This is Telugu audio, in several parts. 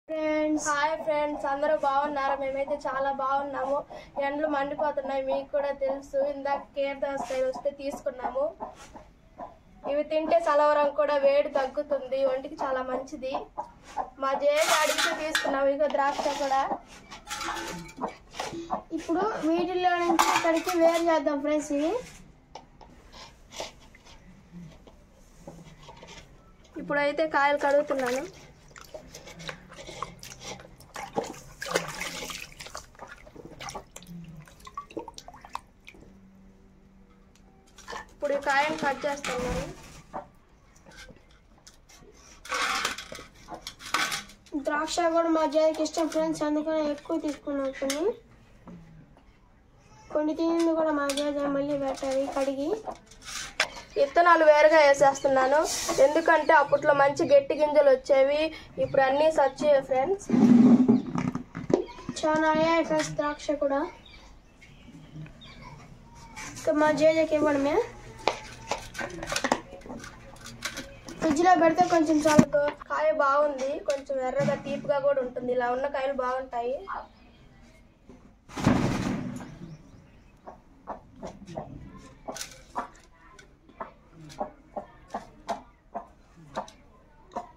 హాయ్ ఫ్రెండ్స్, అందరూ బాగున్నారా? మేమైతే చాలా బాగున్నాము. ఎండలు మండిపోతున్నాయి, మీకు కూడా తెలుసు. ఇందాక కేర్ దోసకాయలు వస్తే తీసుకున్నాము. ఇవి తింటే సలవరం కూడా వేడి తగ్గుతుంది, ఒంటికి చాలా మంచిది. మా జేజి అడిగితే తీసుకున్నాము. ఇక ద్రాక్ష కూడా. ఇప్పుడు వీటిల్లో నుంచి ఇక్కడికి వేరు చేద్దాం ఫ్రెండ్స్. ఇవి ఇప్పుడైతే కాయలు కడుగుతున్నాను. ఇప్పుడు ఈ కాయను కట్ చేస్తున్నాను. ద్రాక్ష కూడా మా జేజీకి ఇష్టం ఫ్రెండ్స్, అందుకని ఎక్కువ తీసుకున్నాం. కొన్ని తిని కూడా మా జేజీ మళ్ళీ పెట్టాలి కడిగి. విత్తనాలు వేరుగా వేసేస్తున్నాను, ఎందుకంటే అప్పట్లో మంచి గట్టి గింజలు వచ్చేవి. ఇప్పుడు అన్నీ సచ్చాయి ఫ్రెండ్స్. చాలా అయ్యాయి ఫ్రెండ్స్ ద్రాక్ష కూడా. ఇంకా మా జేజీకి ఇవ్వడమే. ఫ్రిడ్జ్లో పెడితే కొంచెం చాలా కాయ బాగుంది, కొంచెం ఎర్రగా తీపిగా కూడా ఉంటుంది. ఇలా ఉన్న కాయలు బాగుంటాయి.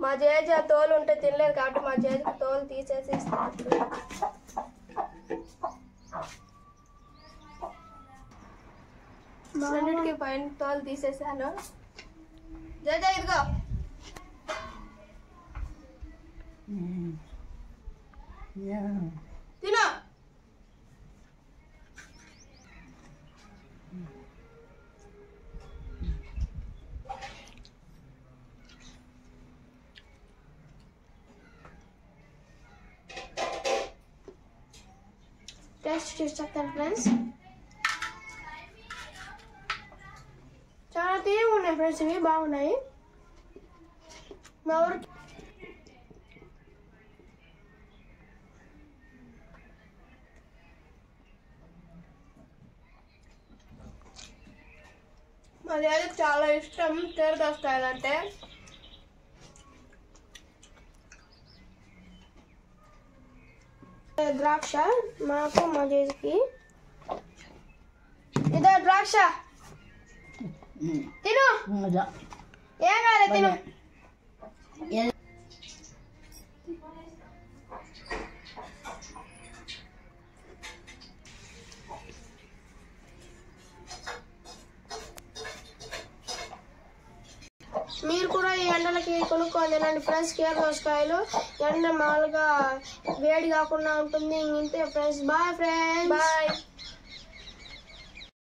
మా జేజీ ఆ తోలు ఉంటే తినలేదు కాబట్టి మా జేజీకి తోలు తీసేసి ఇస్తాను. రెండింటికి పైన తోలు తీసేసాను. జేజీ ఇదిగో తిను. టేస్ట్ చేసి చెప్తాను ఫ్రెండ్స్. చాలా తీయగా ఉన్నాయి ఫ్రెండ్స్, ఇవి బాగున్నాయి. మా ఊరికి మా జేజీకి చాలా ఇష్టం కేర్ దోసకాయలంటే. ద్రాక్ష మాకు మా జేజీకి. ఇదో ద్రాక్ష తిను, ఏం కాదు తిను. మీరు కూడా ఈ ఎండలకి కొనుక్కొని తినండి ఫ్రెండ్స్. కేర్ దోసకాయలు ఎండ మామూలుగా వేడి కాకుండా ఉంటుంది. ఇంతే ఫ్రెండ్స్, బాయ్ ఫ్రెండ్స్. బాయ్.